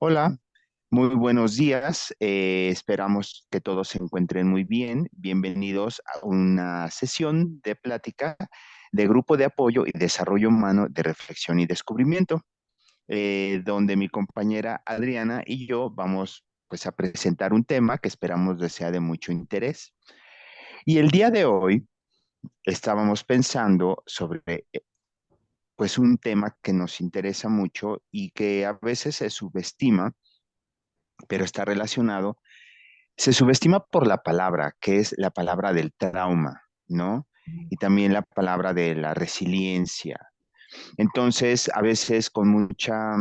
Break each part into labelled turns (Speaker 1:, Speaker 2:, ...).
Speaker 1: Hola, muy buenos días. Esperamos que todos se encuentren muy bien. Bienvenidos a una sesión de plática de Grupo de Apoyo y Desarrollo Humano de Reflexión y Descubrimiento, donde mi compañera Adriana y yo vamos pues a presentar un tema que esperamos les sea de mucho interés. Y el día de hoy estábamos pensando sobre pues un tema que nos interesa mucho y que a veces se subestima, pero está relacionado. Se subestima por la palabra, que es la palabra del trauma, ¿no? Y también la palabra de la resiliencia. Entonces, a veces con mucha,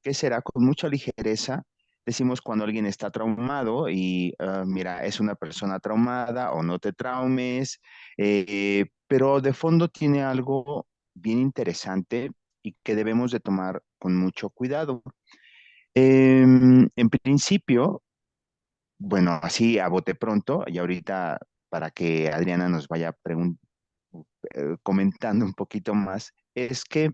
Speaker 1: ¿qué será? Con mucha ligereza, decimos cuando alguien está traumado y mira, es una persona traumada o no te traumes, pero de fondo tiene algo bien interesante y que debemos de tomar con mucho cuidado. En principio, bueno, así a bote pronto, y ahorita para que Adriana nos vaya comentando un poquito más, es que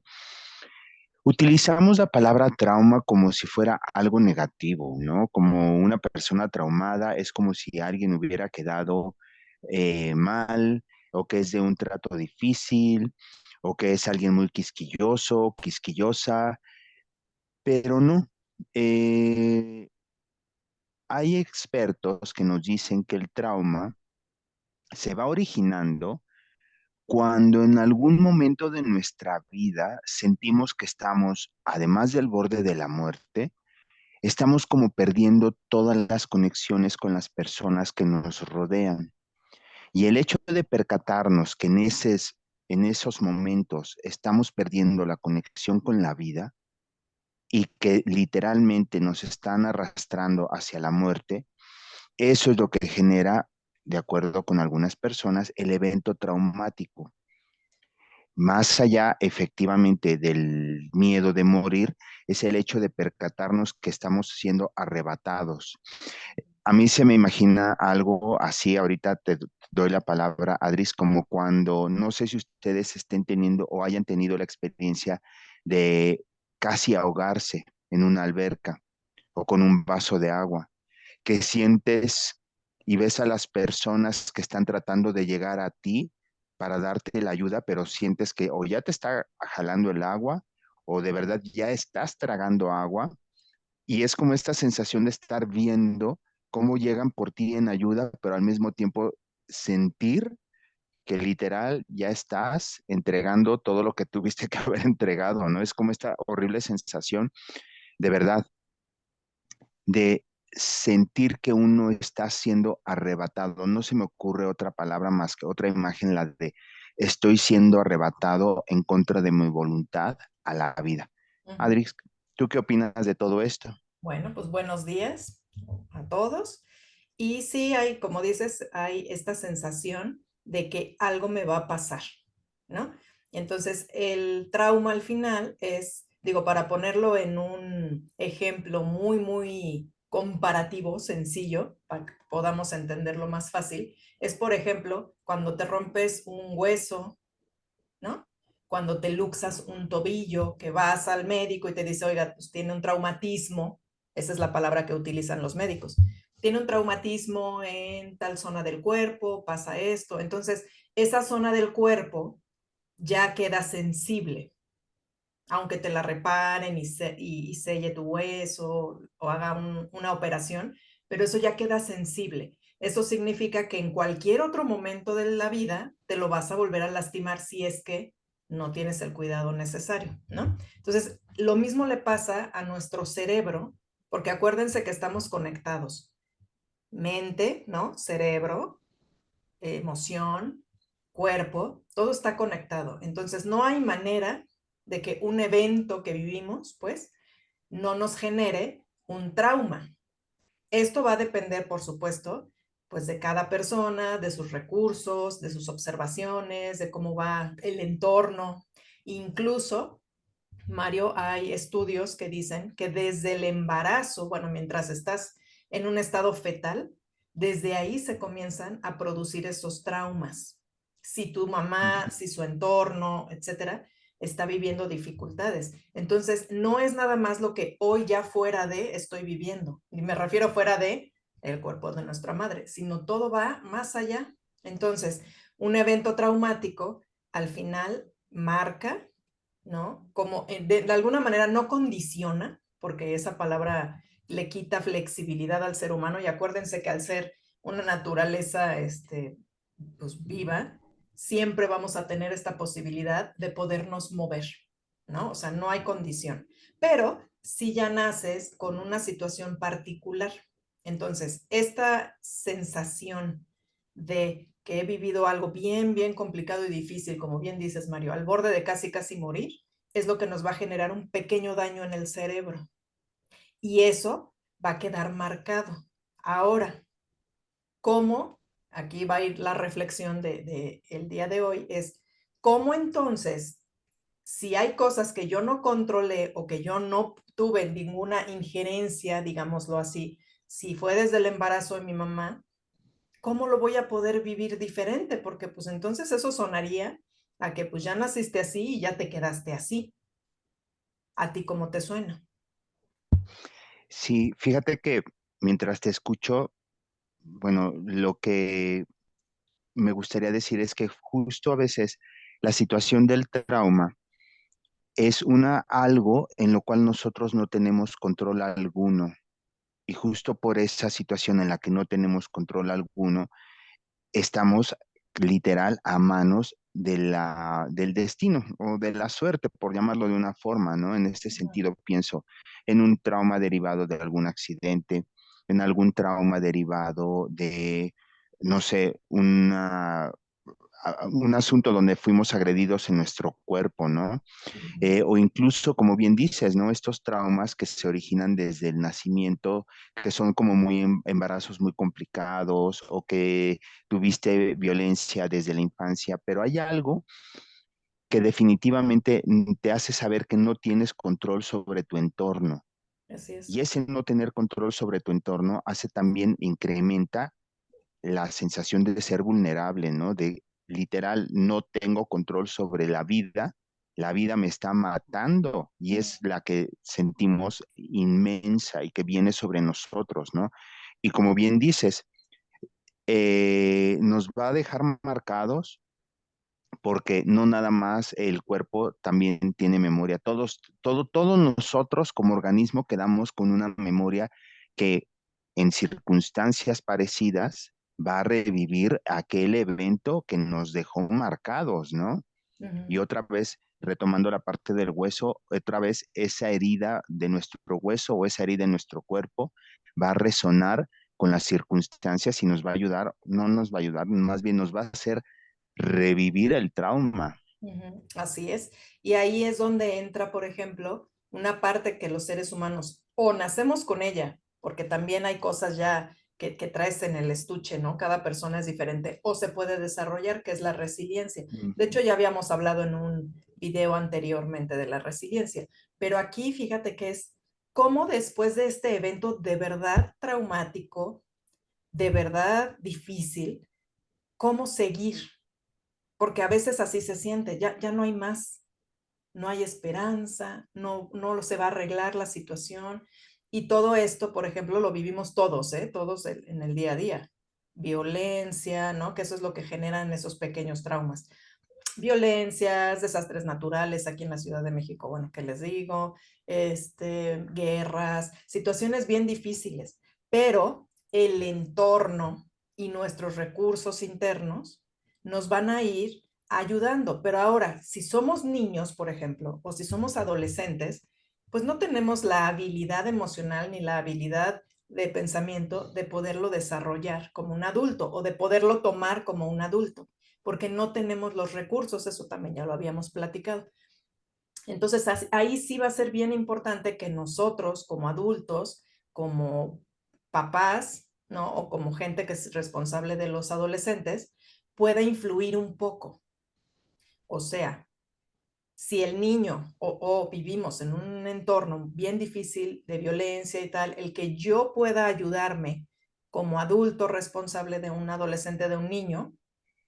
Speaker 1: utilizamos la palabra trauma como si fuera algo negativo, ¿no? Como una persona traumada es como si alguien hubiera quedado mal, o que es de un trato difícil, o que es alguien muy quisquilloso, quisquillosa, pero no. Eh, Hay expertos que nos dicen que el trauma se va originando cuando en algún momento de nuestra vida sentimos que estamos, además del borde de la muerte, estamos como perdiendo todas las conexiones con las personas que nos rodean. Y el hecho de percatarnos que en esos momentos estamos perdiendo la conexión con la vida y que literalmente nos están arrastrando hacia la muerte, eso es lo que genera, de acuerdo con algunas personas, el evento traumático. Más allá, efectivamente, del miedo de morir, es el hecho de percatarnos que estamos siendo arrebatados. A mí se me imagina algo así, ahorita te doy la palabra, Adris, como cuando, no sé si ustedes estén teniendo o hayan tenido la experiencia de casi ahogarse en una alberca o con un vaso de agua, que sientes y ves a las personas que están tratando de llegar a ti para darte la ayuda, pero sientes que o ya te está jalando el agua o de verdad ya estás tragando agua y es como esta sensación de estar viendo cómo llegan por ti en ayuda, pero al mismo tiempo sentir que literal ya estás entregando todo lo que tuviste que haber entregado, ¿no? Es como esta horrible sensación de verdad de sentir que uno está siendo arrebatado. No se me ocurre otra palabra más que otra imagen, la de estoy siendo arrebatado en contra de mi voluntad a la vida.
Speaker 2: Ujú.
Speaker 1: Adrix, ¿tú qué opinas de todo esto?
Speaker 2: Bueno, pues buenos días a todos. Y sí, hay, como dices, hay esta sensación de que algo me va a pasar, ¿no? Entonces, el trauma al final es, digo, para ponerlo en un ejemplo muy comparativo, sencillo, para que podamos entenderlo más fácil, es, por ejemplo, cuando te rompes un hueso, ¿no? Cuando te luxas un tobillo, que vas al médico y te dice, oiga, pues tiene un traumatismo, esa es la palabra que utilizan los médicos, tiene un traumatismo en tal zona del cuerpo, pasa esto, entonces esa zona del cuerpo ya queda sensible, aunque te la reparen y selle tu hueso o haga una operación, pero eso ya queda sensible. Eso significa que en cualquier otro momento de la vida te lo vas a volver a lastimar si es que no tienes el cuidado necesario, ¿no? Entonces, lo mismo le pasa a nuestro cerebro, porque acuérdense que estamos conectados. Mente, ¿no? Cerebro, emoción, cuerpo, todo está conectado. Entonces, no hay manera de que un evento que vivimos, pues, no nos genere un trauma. Esto va a depender, por supuesto, pues de cada persona, de sus recursos, de sus observaciones, de cómo va el entorno. Incluso, Mario, hay estudios que dicen que desde el embarazo, bueno, mientras estás en un estado fetal, desde ahí se comienzan a producir esos traumas. Si tu mamá, si su entorno, etcétera, está viviendo dificultades. Entonces, no es nada más lo que hoy ya fuera de estoy viviendo, y me refiero fuera de el cuerpo de nuestra madre, sino todo va más allá. Entonces, un evento traumático al final marca, ¿no? Como de alguna manera no condiciona, porque esa palabra le quita flexibilidad al ser humano, y acuérdense que al ser una naturaleza pues, viva, siempre vamos a tener esta posibilidad de podernos mover, ¿no? O sea, no hay condición. Pero si ya naces con una situación particular, entonces esta sensación de que he vivido algo bien, bien complicado y difícil, como bien dices, Mario, al borde de casi, casi morir, es lo que nos va a generar un pequeño daño en el cerebro. Y eso va a quedar marcado. Ahora, ¿cómo? Aquí va a ir la reflexión el día de hoy, es cómo entonces, si hay cosas que yo no controlé o que yo no tuve ninguna injerencia, digámoslo así, si fue desde el embarazo de mi mamá, ¿cómo lo voy a poder vivir diferente? Porque pues entonces eso sonaría a que pues ya naciste así y ya te quedaste así. ¿A ti cómo te suena?
Speaker 1: Sí, fíjate que mientras te escucho, bueno, lo que me gustaría decir es que justo a veces la situación del trauma es algo en lo cual nosotros no tenemos control alguno. Y justo por esa situación en la que no tenemos control alguno, estamos literal a manos del destino o de la suerte, por llamarlo de una forma, ¿no? En este sentido, pienso en un trauma derivado de algún accidente, en algún trauma derivado de, no sé, un asunto donde fuimos agredidos en nuestro cuerpo, ¿no? O incluso, como bien dices, ¿no? Estos traumas que se originan desde el nacimiento, que son como muy embarazos muy complicados o que tuviste violencia desde la infancia, pero hay algo que definitivamente te hace saber que no tienes control sobre tu entorno.
Speaker 2: Así
Speaker 1: Y
Speaker 2: es.
Speaker 1: ese no tener control sobre tu entorno hace también, incrementa la sensación de ser vulnerable, ¿no? De literal, no tengo control sobre la vida me está matando y es la que sentimos inmensa y que viene sobre nosotros, ¿no? Y como bien dices, nos va a dejar marcados porque no nada más el cuerpo también tiene memoria. Todos nosotros como organismo quedamos con una memoria que en circunstancias parecidas va a revivir aquel evento que nos dejó marcados, ¿no? Y
Speaker 2: Ujú.
Speaker 1: otra vez, retomando la parte del hueso, otra vez esa herida de nuestro hueso o esa herida en nuestro cuerpo va a resonar con las circunstancias y nos va a ayudar, no nos va a ayudar, más bien nos va a hacer revivir el trauma.
Speaker 2: Ujú, así es. Y ahí es donde entra, por ejemplo, una parte que los seres humanos o nacemos con ella, porque también hay cosas ya que traes en el estuche, ¿no? Cada persona es diferente, o se puede desarrollar, que es la resiliencia. De hecho,
Speaker 1: Ujú.
Speaker 2: ya habíamos hablado en un video anteriormente de la resiliencia, pero aquí fíjate que es cómo después de este evento de verdad traumático, de verdad difícil, cómo seguir, porque a veces así se siente, ya no hay más, no hay esperanza, no se va a arreglar la situación. Y todo esto, por ejemplo, lo vivimos todos, ¿eh? Todos en el día a día. Violencia, ¿no? Que eso es lo que generan esos pequeños traumas. Violencias, desastres naturales aquí en la Ciudad de México, bueno, ¿qué les digo? Guerras, situaciones bien difíciles, pero el entorno y nuestros recursos internos nos van a ir ayudando. Pero ahora, si somos niños, por ejemplo, o si somos adolescentes, pues no tenemos la habilidad emocional ni la habilidad de pensamiento de poderlo desarrollar como un adulto o de poderlo tomar como un adulto, porque no tenemos los recursos, eso también ya lo habíamos platicado. Entonces, ahí sí va a ser bien importante que nosotros como adultos, como papás, ¿no? O como gente que es responsable de los adolescentes, pueda influir un poco. O sea, si el niño o vivimos en un entorno bien difícil de violencia y tal, el que yo pueda ayudarme como adulto responsable de un adolescente, de un niño,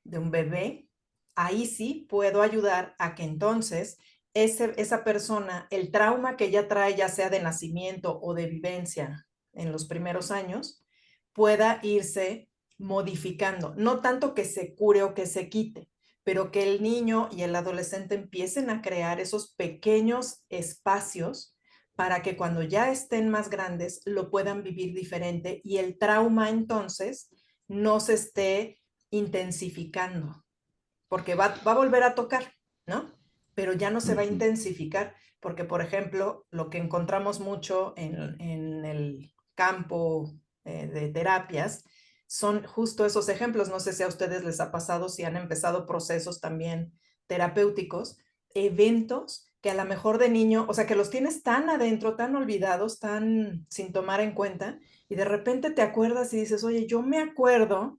Speaker 2: de un bebé, ahí sí puedo ayudar a que entonces esa persona, el trauma que ya trae, ya sea de nacimiento o de vivencia en los primeros años, pueda irse modificando. No tanto que se cure o que se quite, pero que el niño y el adolescente empiecen a crear esos pequeños espacios para que cuando ya estén más grandes lo puedan vivir diferente y el trauma entonces no se esté intensificando, porque va a volver a tocar, ¿no? Pero ya no se va a
Speaker 1: Ujú,
Speaker 2: intensificar, porque por ejemplo, lo que encontramos mucho en el campo de terapias son justo esos ejemplos. No sé si a ustedes les ha pasado, si han empezado procesos también terapéuticos, eventos que a lo mejor de niño, o sea, que los tienes tan adentro, tan olvidados, tan sin tomar en cuenta, y de repente te acuerdas y dices, oye, yo me acuerdo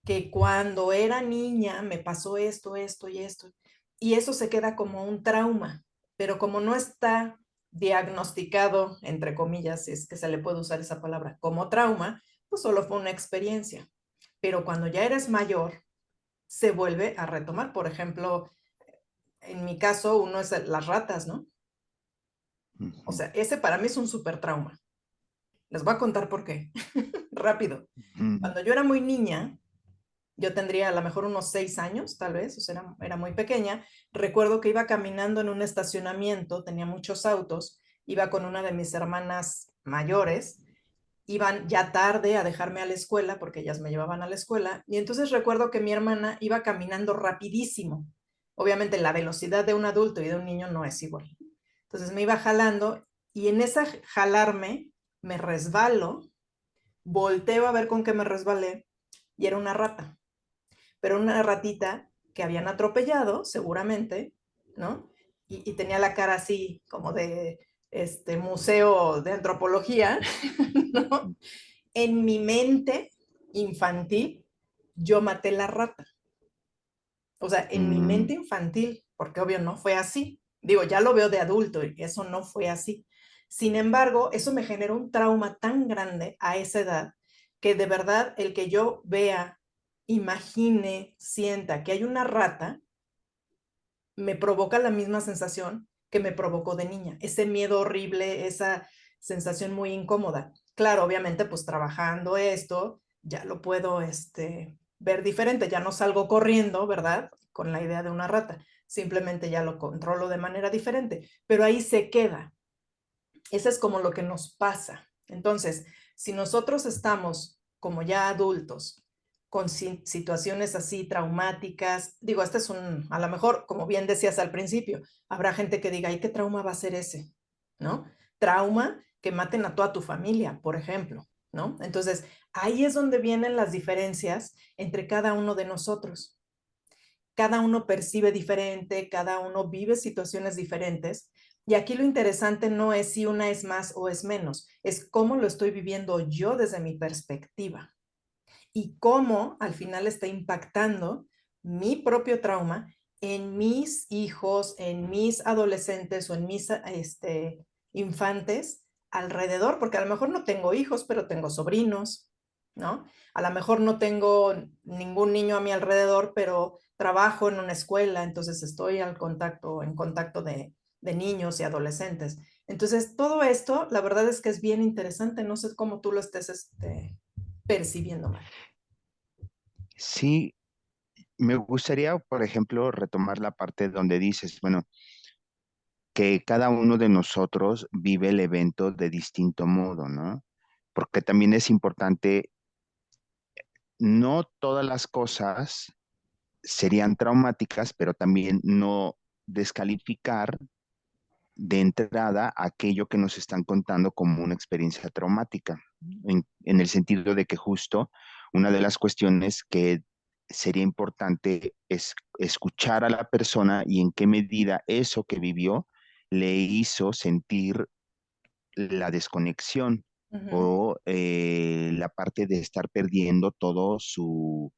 Speaker 2: que cuando era niña me pasó esto, esto y esto. Y eso se queda como un trauma, pero como no está diagnosticado, entre comillas, si es que se le puede usar esa palabra, como trauma, pues solo fue una experiencia. Pero cuando ya eres mayor, se vuelve a retomar. Por ejemplo, en mi caso, uno es las ratas, ¿no? O
Speaker 1: ujú,
Speaker 2: sea, ese para mí es un súper trauma. Les voy a contar por qué. Rápido.
Speaker 1: ujú,
Speaker 2: Cuando yo era muy niña, yo tendría a lo mejor unos 6 años, tal vez, o sea, era muy pequeña. Recuerdo que iba caminando en un estacionamiento, tenía muchos autos, iba con una de mis hermanas mayores, iban ya tarde a dejarme a la escuela porque ellas me llevaban a la escuela, y entonces recuerdo que mi hermana iba caminando rapidísimo. Obviamente la velocidad de un adulto y de un niño no es igual. Entonces me iba jalando y en esa jalarme me resbalo, volteo a ver con qué me resbalé y era una rata, pero una ratita que habían atropellado, seguramente, ¿no? Y tenía la cara así, como de este museo de antropología, ¿no? En mi mente infantil, yo maté la rata. O sea, en mi
Speaker 1: mm,
Speaker 2: mente infantil, porque obvio no fue así. Digo, ya lo veo de adulto y eso no fue así. Sin embargo, eso me generó un trauma tan grande a esa edad que de verdad el que yo vea, imagine, sienta que hay una rata, me provoca la misma sensación que me provocó de niña. Ese miedo horrible, esa sensación muy incómoda. Claro, obviamente, pues trabajando esto, ya lo puedo ver diferente, ya no salgo corriendo, ¿verdad? Con la idea de una rata, simplemente ya lo controlo de manera diferente, pero ahí se queda. Eso es como lo que nos pasa. Entonces, si nosotros estamos como ya adultos con situaciones así traumáticas, digo, este es a lo mejor, como bien decías al principio, habrá gente que diga, ¿y qué trauma va a ser ese? ¿No? Trauma que maten a toda tu familia, por ejemplo, ¿no? Entonces, ahí es donde vienen las diferencias entre cada uno de nosotros. Cada uno percibe diferente, cada uno vive situaciones diferentes. Y aquí lo interesante no es si una es más o es menos, es cómo lo estoy viviendo yo desde mi perspectiva y cómo al final está impactando mi propio trauma en mis hijos, en mis adolescentes o en mis infantes alrededor, porque a lo mejor no tengo hijos, pero tengo sobrinos, ¿no? A lo mejor no tengo ningún niño a mi alrededor, pero trabajo en una escuela, entonces estoy en contacto de niños y adolescentes. Entonces, todo esto, la verdad es que es bien interesante. No sé cómo tú lo estés percibiendo, Mario.
Speaker 1: sí, me gustaría, por ejemplo, retomar la parte donde dices, bueno, que cada uno de nosotros vive el evento de distinto modo, ¿no? Porque también es importante, no todas las cosas serían traumáticas, pero también no descalificar de entrada aquello que nos están contando como una experiencia traumática, en el sentido de que justo una de las cuestiones que sería importante es escuchar a la persona y en qué medida eso que vivió le hizo sentir la desconexión
Speaker 2: Ujú,
Speaker 1: o la parte de estar perdiendo todo su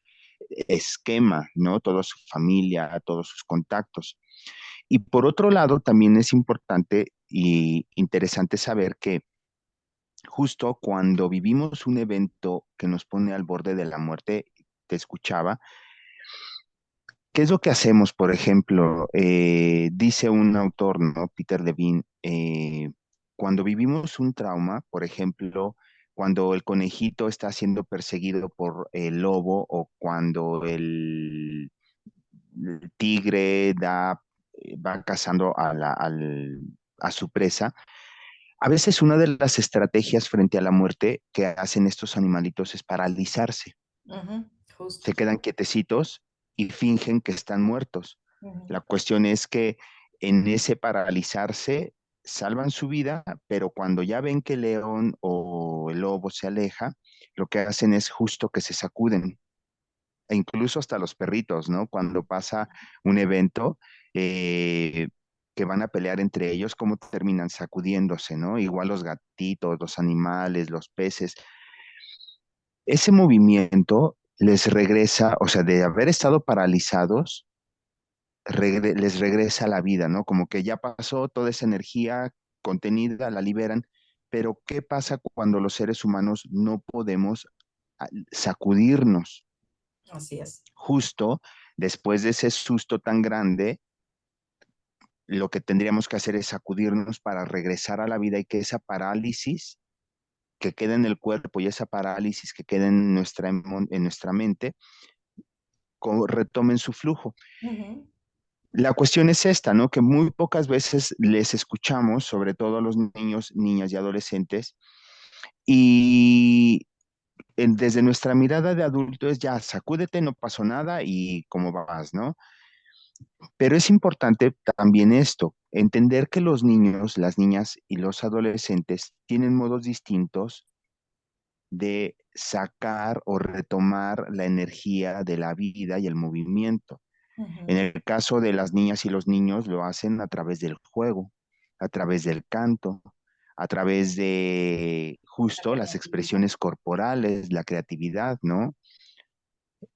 Speaker 1: esquema, ¿no? Toda su familia, todos sus contactos. Y por otro lado, también es importante y interesante saber que justo cuando vivimos un evento que nos pone al borde de la muerte, te escuchaba, ¿Qué es lo que hacemos, por ejemplo? Dice un autor, ¿no? Peter Levine, cuando vivimos un trauma, por ejemplo, cuando el conejito está siendo perseguido por el lobo o cuando el tigre va cazando a su presa, a veces una de las estrategias frente a la muerte que hacen estos animalitos es paralizarse.
Speaker 2: Ujú, justo.
Speaker 1: Se quedan quietecitos y fingen que están muertos.
Speaker 2: Ujú,
Speaker 1: La cuestión es que en ese paralizarse salvan su vida, pero cuando ya ven que el león o el lobo se aleja, lo que hacen es justo que se sacuden. E incluso hasta los perritos, ¿no? Cuando pasa un evento eh, que van a pelear entre ellos, cómo terminan sacudiéndose, ¿no? Igual los gatitos, los animales, los peces. Ese movimiento les regresa, o sea, de haber estado paralizados, les regresa a la vida, ¿no? Como que ya pasó toda esa energía contenida, la liberan, pero ¿qué pasa cuando los seres humanos no podemos sacudirnos?
Speaker 2: así es.
Speaker 1: Justo después de ese susto tan grande, lo que tendríamos que hacer es sacudirnos para regresar a la vida y que esa parálisis que queda en el cuerpo y esa parálisis que queda en nuestra mente retomen su flujo.
Speaker 2: Ujú,
Speaker 1: La cuestión es esta, ¿no? Que muy pocas veces les escuchamos, sobre todo a los niños, niñas y adolescentes, y desde nuestra mirada de adulto es ya, sacúdete, no pasó nada y cómo vas, ¿no? Pero es importante también esto, entender que los niños, las niñas y los adolescentes tienen modos distintos de sacar o retomar la energía de la vida y el movimiento. En
Speaker 2: ujú.
Speaker 1: el caso de las niñas y los niños lo hacen a través del juego, a través del canto, a través de
Speaker 2: La
Speaker 1: justo las
Speaker 2: creatividad.
Speaker 1: expresiones corporales, la creatividad, ¿no?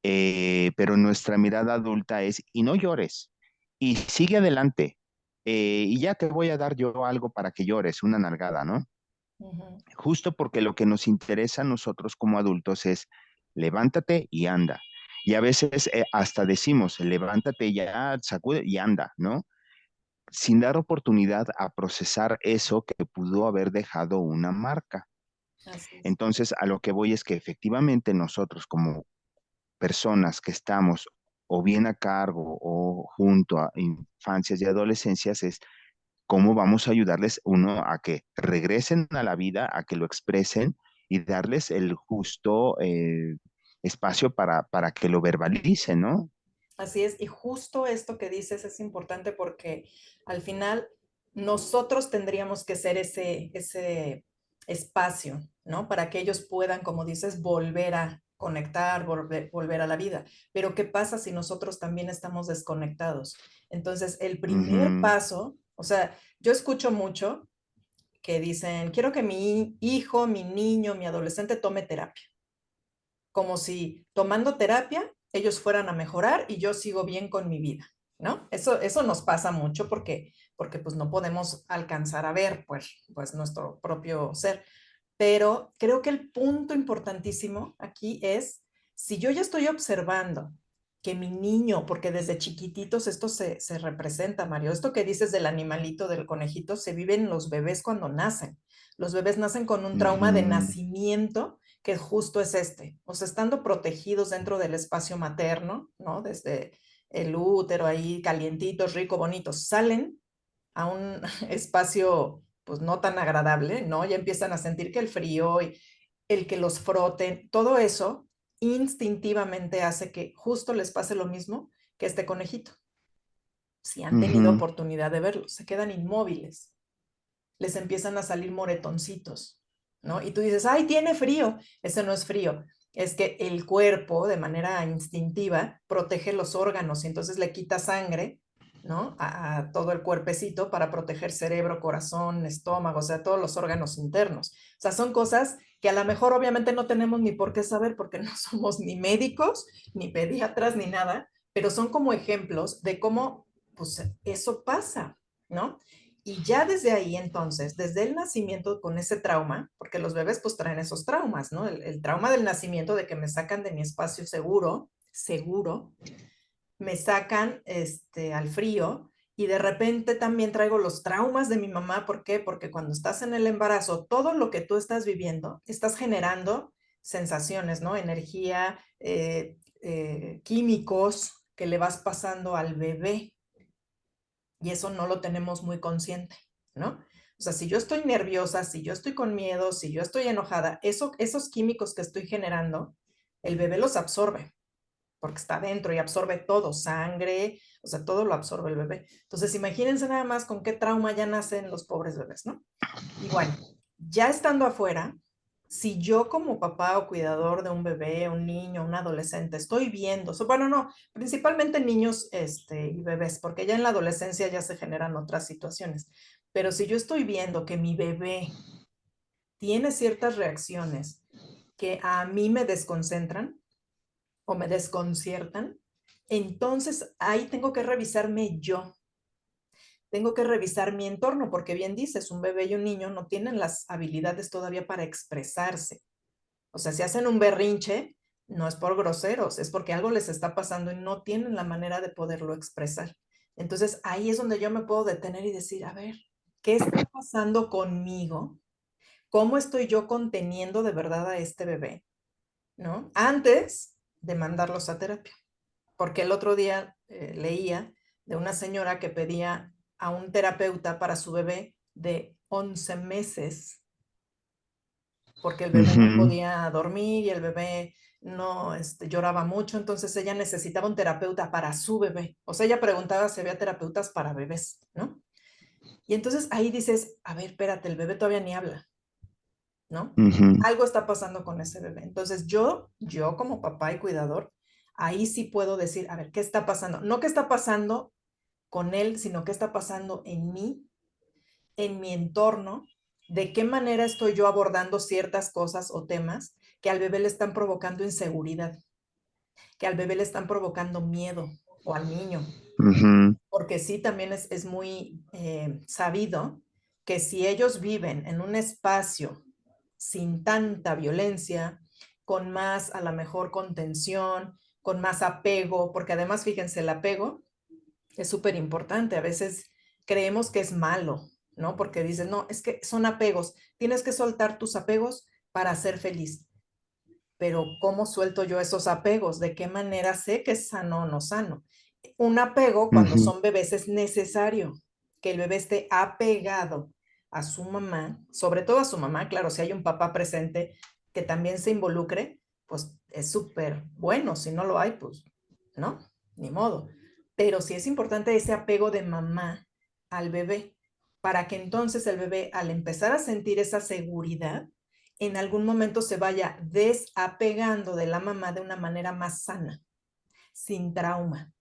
Speaker 1: Pero nuestra mirada adulta es, y no llores, y sigue adelante, y ya te voy a dar yo algo para que llores, una nalgada, ¿no?
Speaker 2: Ujú,
Speaker 1: Justo porque lo que nos interesa a nosotros como adultos es levántate y anda. Y a veces hasta decimos, levántate ya, sacude y anda, ¿no? Sin dar oportunidad a procesar eso que pudo haber dejado una marca.
Speaker 2: así es.
Speaker 1: Entonces, a lo que voy es que efectivamente nosotros como personas que estamos o bien a cargo o junto a infancias y adolescencias es cómo vamos a ayudarles, uno, a que regresen a la vida, a que lo expresen y darles el justo espacio para que lo verbalicen, ¿no?
Speaker 2: Así es, y justo esto que dices es importante porque al final nosotros tendríamos que ser ese espacio, ¿no? Para que ellos puedan, como dices, volver a conectar, volver a la vida. Pero ¿qué pasa si nosotros también estamos desconectados? Entonces, el primer
Speaker 1: Ujú,
Speaker 2: paso, o sea, yo escucho mucho que dicen, quiero que mi hijo, mi niño, mi adolescente tome terapia, como si tomando terapia ellos fueran a mejorar y yo sigo bien con mi vida, ¿no? Eso nos pasa mucho porque pues no podemos alcanzar a ver pues nuestro propio ser. Pero creo que el punto importantísimo aquí es, si yo ya estoy observando que mi niño, porque desde chiquititos esto se representa, Mario, esto que dices del animalito, del conejito, se vive en los bebés cuando nacen. Los bebés nacen con un trauma de
Speaker 1: ujú,
Speaker 2: nacimiento que justo es este, o sea, estando protegidos dentro del espacio materno, ¿no? Desde el útero ahí calientitos, rico, bonitos, salen a un espacio pues no tan agradable, ¿no? Ya empiezan a sentir que el frío y el que los froten, todo eso instintivamente hace que justo les pase lo mismo que este conejito. Si han tenido
Speaker 1: ujú,
Speaker 2: oportunidad de verlo, se quedan inmóviles, les empiezan a salir moretoncitos, ¿no? Y tú dices, ay, tiene frío. Ese no es frío, es que el cuerpo de manera instintiva protege los órganos y entonces le quita sangre, ¿no? A todo el cuerpecito para proteger cerebro, corazón, estómago, o sea, todos los órganos internos. O sea, son cosas que a lo mejor obviamente no tenemos ni por qué saber porque no somos ni médicos, ni pediatras, ni nada, pero son como ejemplos de cómo, pues, eso pasa, ¿no? Y ya desde ahí, entonces, desde el nacimiento con ese trauma, porque los bebés pues traen esos traumas, ¿no? El trauma del nacimiento de que me sacan de mi espacio seguro, seguro, me sacan al frío y de repente también traigo los traumas de mi mamá. ¿Por qué? Porque cuando estás en el embarazo, todo lo que tú estás viviendo, estás generando sensaciones, ¿no? Energía, químicos que le vas pasando al bebé y eso no lo tenemos muy consciente, ¿no? O sea, si yo estoy nerviosa, si yo estoy con miedo, si yo estoy enojada, esos químicos que estoy generando, el bebé los absorbe porque está dentro y absorbe todo, sangre, o sea, todo lo absorbe el bebé. Entonces, imagínense nada más con qué trauma ya nacen los pobres bebés, ¿no? Y bueno, ya estando afuera, si yo como papá o cuidador de un bebé, un niño, un adolescente, estoy viendo, bueno, no, principalmente niños y bebés, porque ya en la adolescencia ya se generan otras situaciones, pero si yo estoy viendo que mi bebé tiene ciertas reacciones que a mí me desconcentran, o me desconciertan, entonces ahí tengo que revisarme yo, tengo que revisar mi entorno, porque bien dices, un bebé y un niño no tienen las habilidades todavía para expresarse. O sea, si hacen un berrinche, no es por groseros, es porque algo les está pasando y no tienen la manera de poderlo expresar. Entonces ahí es donde yo me puedo detener y decir, a ver, ¿qué está pasando conmigo? ¿Cómo estoy yo conteniendo de verdad a este bebé? ¿No? Antes de mandarlos a terapia. Porque el otro día leía de una señora que pedía a un terapeuta para su bebé de 11 meses, porque el bebé no
Speaker 1: Ujú,
Speaker 2: podía dormir y el bebé no lloraba mucho, entonces ella necesitaba un terapeuta para su bebé. O sea, ella preguntaba si había terapeutas para bebés, ¿no? Y entonces ahí dices, a ver, espérate, el bebé todavía ni habla, ¿no?
Speaker 1: ujú,
Speaker 2: Algo está pasando con ese bebé. Entonces yo como papá y cuidador, ahí sí puedo decir, a ver, ¿qué está pasando? No qué está pasando con él, sino qué está pasando en mi entorno, de qué manera estoy yo abordando ciertas cosas o temas que al bebé le están provocando inseguridad, que al bebé le están provocando miedo o al niño.
Speaker 1: ujú,
Speaker 2: Porque sí, también es muy sabido que si ellos viven en un espacio sin tanta violencia, con más a la mejor contención, con más apego, porque además fíjense, el apego es súper importante. A veces creemos que es malo, ¿no? Porque dicen, no, es que son apegos, tienes que soltar tus apegos para ser feliz. Pero ¿cómo suelto yo esos apegos? ¿De qué manera sé que es sano o no sano? Un apego cuando
Speaker 1: ujú,
Speaker 2: son bebés es necesario que el bebé esté apegado a su mamá, sobre todo a su mamá, claro, si hay un papá presente que también se involucre, pues es súper bueno, si no lo hay, pues no, ni modo. Pero sí es importante ese apego de mamá al bebé, para que entonces el bebé al empezar a sentir esa seguridad, en algún momento se vaya desapegando de la mamá de una manera más sana, sin trauma,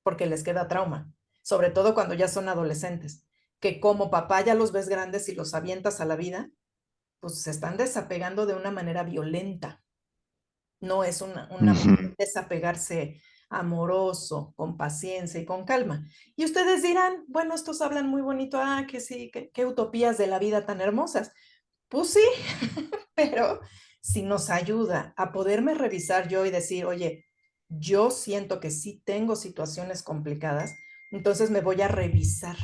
Speaker 2: porque les queda trauma, sobre todo cuando ya son adolescentes, que como papá ya los ves grandes y los avientas a la vida, pues se están desapegando de una manera violenta. No es
Speaker 1: ujú.
Speaker 2: desapegarse amoroso, con paciencia y con calma. Y ustedes dirán, bueno, estos hablan muy bonito, que sí, qué utopías de la vida tan hermosas. Pues sí, pero si nos ayuda a poderme revisar yo y decir, oye, yo siento que sí tengo situaciones complicadas, entonces me voy a revisar.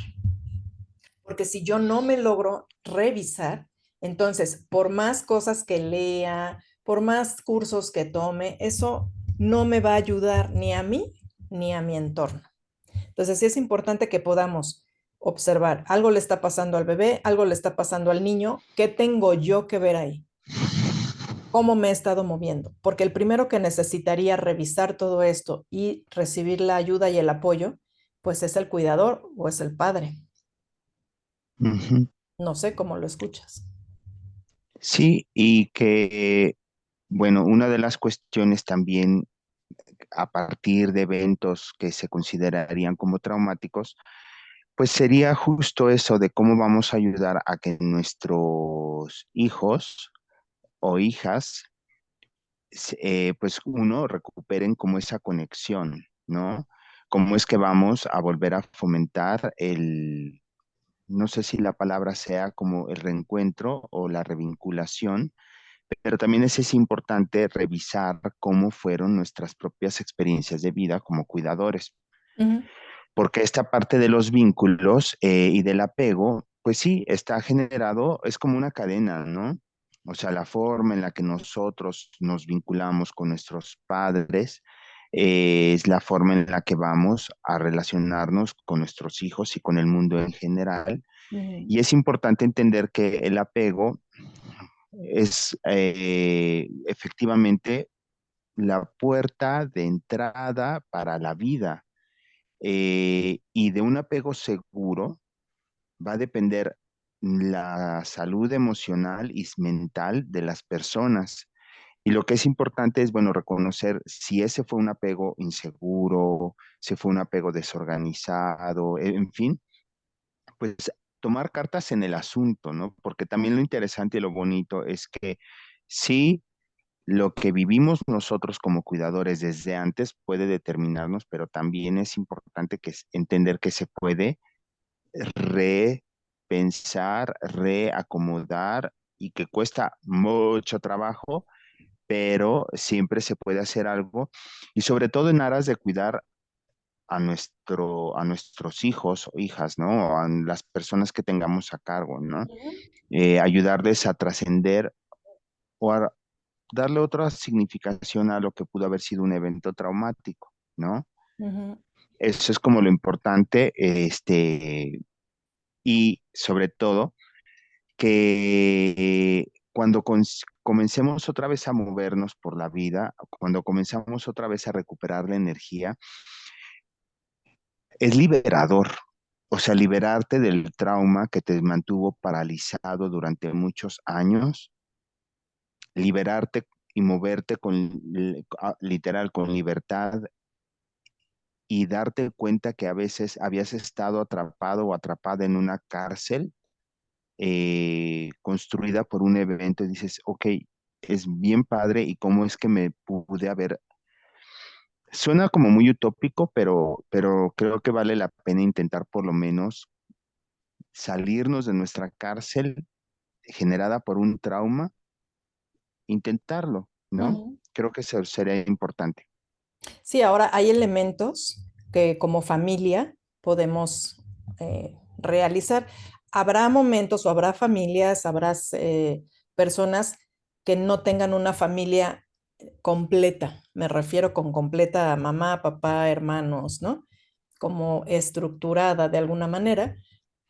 Speaker 2: Porque si yo no me logro revisar, entonces por más cosas que lea, por más cursos que tome, eso no me va a ayudar ni a mí ni a mi entorno. Entonces sí es importante que podamos observar, algo le está pasando al bebé, algo le está pasando al niño, ¿qué tengo yo que ver ahí? ¿Cómo me he estado moviendo? Porque el primero que necesitaría revisar todo esto y recibir la ayuda y el apoyo, pues es el cuidador o es el padre.
Speaker 1: Ujú.
Speaker 2: No sé cómo lo escuchas.
Speaker 1: Sí, y que, bueno, una de las cuestiones también a partir de eventos que se considerarían como traumáticos, pues sería justo eso de cómo vamos a ayudar a que nuestros hijos o hijas, pues uno, recuperen como esa conexión, ¿no? ¿Cómo es que vamos a volver a fomentar no sé si la palabra sea como el reencuentro o la revinculación pero también es importante revisar cómo fueron nuestras propias experiencias de vida como cuidadores,
Speaker 2: Ujú,
Speaker 1: porque esta parte de los vínculos y del apego, pues sí, está generado, es como una cadena, ¿no? O sea, la forma en la que nosotros nos vinculamos con nuestros padres es la forma en la que vamos a relacionarnos con nuestros hijos y con el mundo en general.
Speaker 2: ujú,
Speaker 1: Y es importante entender que el apego es efectivamente la puerta de entrada para la vida. Y de un apego seguro va a depender la salud emocional y mental de las personas. Y lo que es importante es, bueno, reconocer si ese fue un apego inseguro, si fue un apego desorganizado, en fin, pues tomar cartas en el asunto, ¿no? Porque también lo interesante y lo bonito es que sí, lo que vivimos nosotros como cuidadores desde antes puede determinarnos, pero también es importante entender que se puede repensar, reacomodar y que cuesta mucho trabajo, pero siempre se puede hacer algo y sobre todo en aras de cuidar a nuestros hijos o hijas, ¿no? A las personas que tengamos a cargo, ¿no?
Speaker 2: ujú,
Speaker 1: Ayudarles a trascender o a darle otra significación a lo que pudo haber sido un evento traumático, ¿no?
Speaker 2: ujú,
Speaker 1: Eso es como lo importante, y sobre todo que cuando comencemos otra vez a movernos por la vida, cuando comenzamos otra vez a recuperar la energía, es liberador. O sea, liberarte del trauma que te mantuvo paralizado durante muchos años, liberarte y moverte literal con libertad y darte cuenta que a veces habías estado atrapado o atrapada en una cárcel construida por un evento y dices, ok, es bien padre y cómo es que me pude haber... Suena como muy utópico, pero creo que vale la pena intentar por lo menos salirnos de nuestra cárcel generada por un trauma, intentarlo, ¿no?
Speaker 2: ujú.
Speaker 1: Creo que eso sería importante.
Speaker 2: Sí, ahora hay elementos que como familia podemos realizar. Habrá momentos o habrá familias, habrá personas que no tengan una familia completa. Me refiero con completa a mamá, papá, hermanos, ¿no? Como estructurada de alguna manera.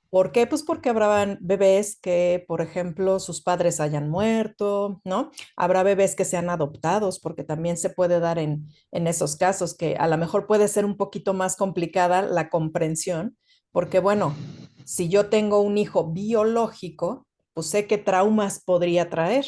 Speaker 2: ¿Por qué? Pues porque habrá bebés que, por ejemplo, sus padres hayan muerto, ¿no? Habrá bebés que sean adoptados, porque también se puede dar en esos casos que a lo mejor puede ser un poquito más complicada la comprensión, porque bueno, si yo tengo un hijo biológico, pues sé qué traumas podría traer,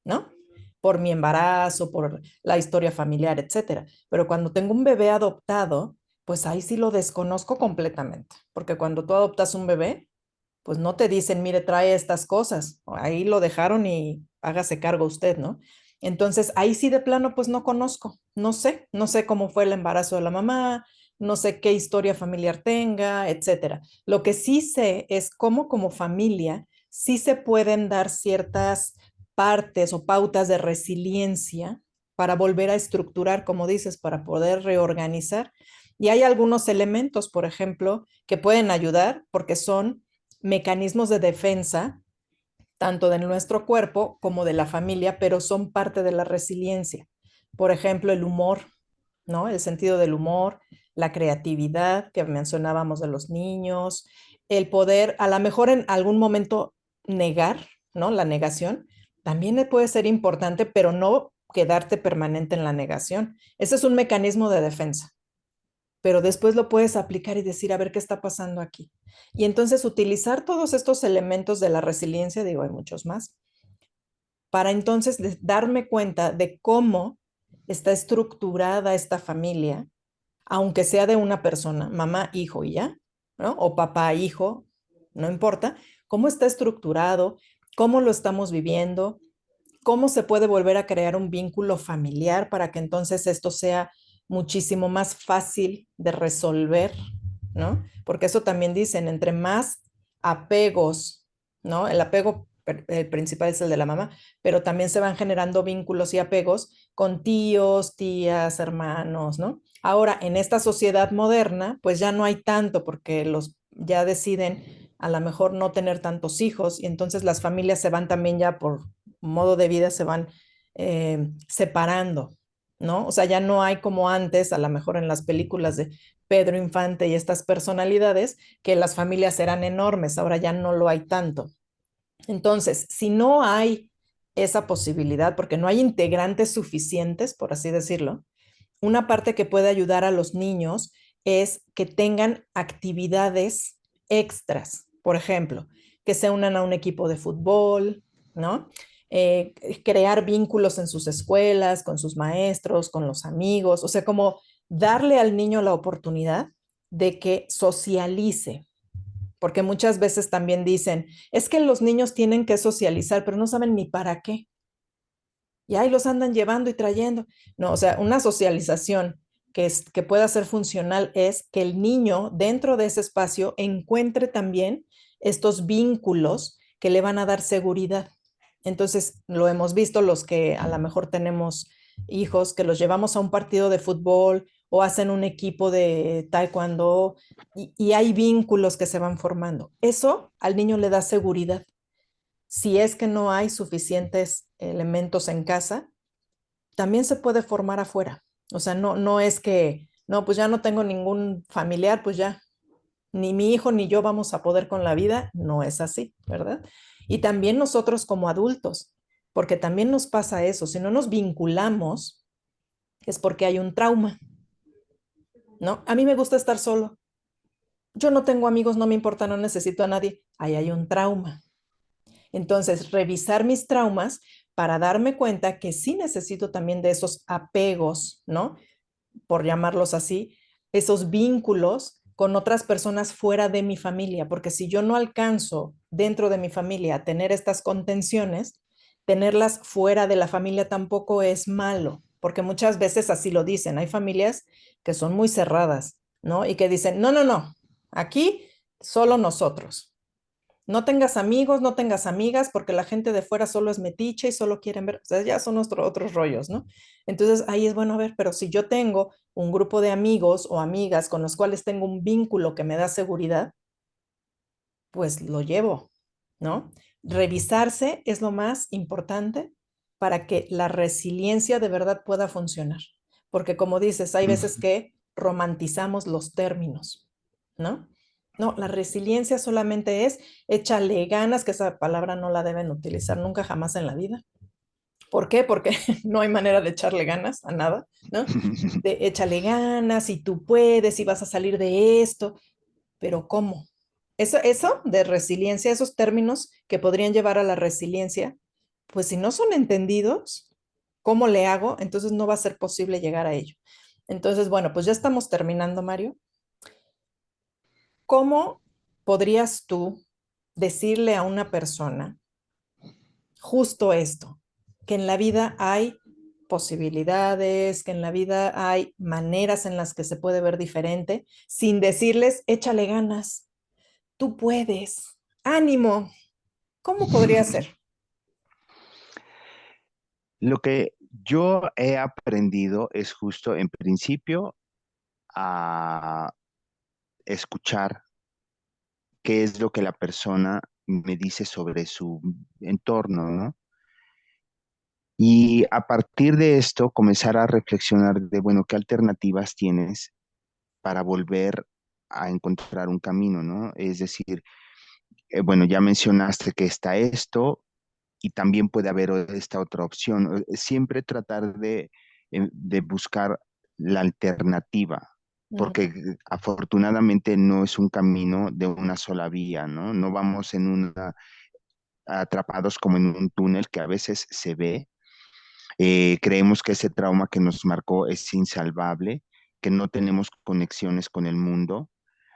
Speaker 2: ¿no? Por mi embarazo, por la historia familiar, etcétera. Pero cuando tengo un bebé adoptado, pues ahí sí lo desconozco completamente, porque cuando tú adoptas un bebé, pues no te dicen, mire, trae estas cosas, ahí lo dejaron y hágase cargo usted, ¿no? Entonces, ahí sí de plano, pues no conozco, no sé cómo fue el embarazo de la mamá, no sé qué historia familiar tenga, etcétera. Lo que sí sé es cómo como familia sí se pueden dar ciertas partes o pautas de resiliencia para volver a estructurar, como dices, para poder reorganizar. Y hay algunos elementos, por ejemplo, que pueden ayudar porque son mecanismos de defensa, tanto de nuestro cuerpo como de la familia, pero son parte de la resiliencia. Por ejemplo, el humor, ¿no? El sentido del humor, la creatividad que mencionábamos de los niños, el poder, a lo mejor en algún momento negar, ¿no? La negación también puede ser importante, pero no quedarte permanente en la negación. Ese es un mecanismo de defensa, pero después lo puedes aplicar y decir, a ver qué está pasando aquí. Y entonces utilizar todos estos elementos de la resiliencia, digo, hay muchos más, para entonces darme cuenta de cómo está estructurada esta familia, aunque sea de una persona, mamá, hijo y ya, ¿no? O papá, hijo, no importa, cómo está estructurado, cómo lo estamos viviendo, cómo se puede volver a crear un vínculo familiar para que entonces esto sea muchísimo más fácil de resolver, ¿no? Porque eso también dicen, entre más apegos, ¿no? El apego el principal es el de la mamá, pero también se van generando vínculos y apegos con tíos, tías, hermanos, ¿no? Ahora, en esta sociedad moderna, pues ya no hay tanto porque los ya deciden a lo mejor no tener tantos hijos y entonces las familias se van también ya por modo de vida, se van separando, ¿no? O sea, ya no hay como antes, a lo mejor en las películas de Pedro Infante y estas personalidades, que las familias eran enormes, ahora ya no lo hay tanto. Entonces, si no hay esa posibilidad, porque no hay integrantes suficientes, por así decirlo, una parte que puede ayudar a los niños es que tengan actividades extras. Por ejemplo, que se unan a un equipo de fútbol, ¿no? Crear vínculos en sus escuelas, con sus maestros, con los amigos, o sea, como darle al niño la oportunidad de que socialice, porque muchas veces también dicen, es que los niños tienen que socializar, pero no saben ni para qué. Y ahí los andan llevando y trayendo. No, o sea, una socialización que pueda ser funcional es que el niño dentro de ese espacio encuentre también estos vínculos que le van a dar seguridad. Entonces, lo hemos visto los que a lo mejor tenemos hijos, que los llevamos a un partido de fútbol o hacen un equipo de taekwondo y hay vínculos que se van formando. Eso al niño le da seguridad. Si es que no hay suficientes elementos en casa, también se puede formar afuera. O sea, no es que, no, pues ya no tengo ningún familiar, pues ya, ni mi hijo ni yo vamos a poder con la vida. No es así, ¿verdad? Y también nosotros como adultos, porque también nos pasa eso. Si no nos vinculamos, es porque hay un trauma, ¿no? A mí me gusta estar solo. Yo no tengo amigos, no me importa, no necesito a nadie. Ahí hay un trauma. Entonces, revisar mis traumas para darme cuenta que sí necesito también de esos apegos, ¿no? Por llamarlos así, esos vínculos con otras personas fuera de mi familia, porque si yo no alcanzo dentro de mi familia a tener estas contenciones, tenerlas fuera de la familia tampoco es malo, porque muchas veces así lo dicen. Hay familias que son muy cerradas, ¿no? Y que dicen, no, no, no, aquí solo nosotros. No tengas amigos, no tengas amigas, porque la gente de fuera solo es metiche y solo quieren ver, o sea, ya son otros rollos, ¿no? Entonces ahí es bueno, a ver, pero si yo tengo un grupo de amigos o amigas con los cuales tengo un vínculo que me da seguridad, pues lo llevo, ¿no? Revisarse es lo más importante para que la resiliencia de verdad pueda funcionar. Porque como dices, hay veces que romantizamos los términos, ¿no? No, la resiliencia solamente es échale ganas, que esa palabra no la deben utilizar nunca jamás en la vida. ¿Por qué? Porque no hay manera de echarle ganas a nada, ¿no? De échale ganas y tú puedes y vas a salir de esto, pero ¿cómo? Eso de resiliencia, esos términos que podrían llevar a la resiliencia, pues si no son entendidos, ¿cómo le hago? Entonces no va a ser posible llegar a ello. Entonces, bueno, pues ya estamos terminando, Mario. ¿Cómo podrías tú decirle a una persona justo esto, que en la vida hay posibilidades, que en la vida hay maneras en las que se puede ver diferente, sin decirles, échale ganas, tú puedes, ánimo? ¿Cómo podría ser?
Speaker 1: Lo que yo he aprendido es justo en principio a escuchar qué es lo que la persona me dice sobre su entorno, ¿no? Y a partir de esto comenzar a reflexionar de, bueno, ¿qué alternativas tienes para volver a encontrar un camino, ¿no? Es decir, bueno, ya mencionaste que está esto y también puede haber esta otra opción. Siempre tratar de buscar la alternativa, porque afortunadamente no es un camino de una sola vía, ¿no? No vamos en una atrapados como en un túnel que a veces se ve. Creemos que ese trauma que nos marcó es insalvable, que no tenemos conexiones con el mundo,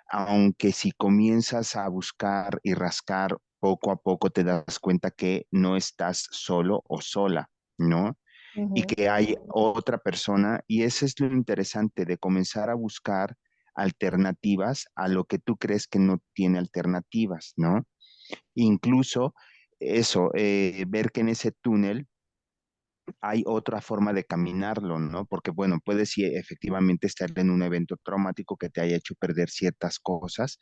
Speaker 1: aunque si comienzas a buscar y rascar poco a poco te das cuenta que no estás solo o sola, ¿no? Y
Speaker 2: Ujú,
Speaker 1: que hay otra persona, y eso es lo interesante de comenzar a buscar alternativas a lo que tú crees que no tiene alternativas, ¿no? Incluso eso, ver que en ese túnel hay otra forma de caminarlo, ¿no? Porque, bueno, puedes sí, efectivamente estar en un evento traumático que te haya hecho perder ciertas cosas,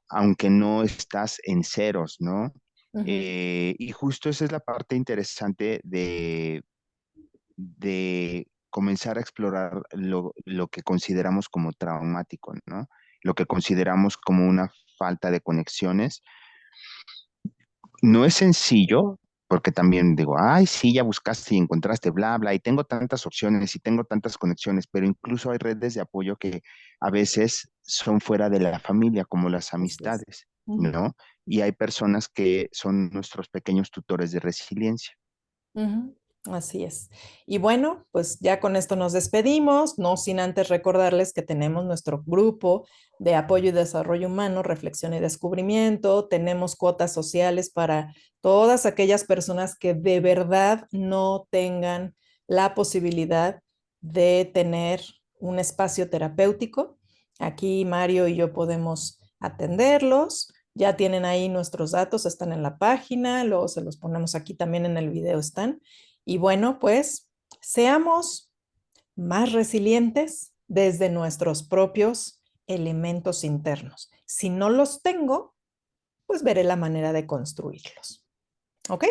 Speaker 1: aunque no estás en ceros, ¿no?
Speaker 2: Ujú.
Speaker 1: Y justo esa es la parte interesante de comenzar a explorar lo que consideramos como traumático, ¿no? Lo que consideramos como una falta de conexiones. No es sencillo, porque también digo, ay, sí, ya buscaste y encontraste, bla, bla, y tengo tantas opciones y tengo tantas conexiones, pero incluso hay redes de apoyo que a veces son fuera de la familia, como las
Speaker 2: Así es.
Speaker 1: amistades,
Speaker 2: Ujú.
Speaker 1: ¿no? Y hay personas que son nuestros pequeños tutores de resiliencia.
Speaker 2: Ujú, así es. Y bueno, pues ya con esto nos despedimos, no sin antes recordarles que tenemos nuestro grupo de apoyo y desarrollo humano, reflexión y descubrimiento. Tenemos cuotas sociales para todas aquellas personas que de verdad no tengan la posibilidad de tener un espacio terapéutico. Aquí Mario y yo podemos atenderlos. Ya tienen ahí nuestros datos, están en la página, luego se los ponemos aquí también en el video están. Y bueno, pues seamos más resilientes desde nuestros propios elementos internos. Si no los tengo, pues veré la manera de construirlos. ¿Ok?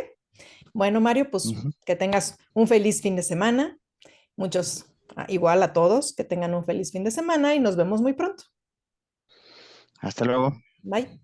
Speaker 2: Bueno, Mario, pues
Speaker 1: Ujú.
Speaker 2: que tengas un feliz fin de semana. Muchos, igual a todos, que tengan un feliz fin de semana y nos vemos muy pronto.
Speaker 1: Hasta luego.
Speaker 2: Bye.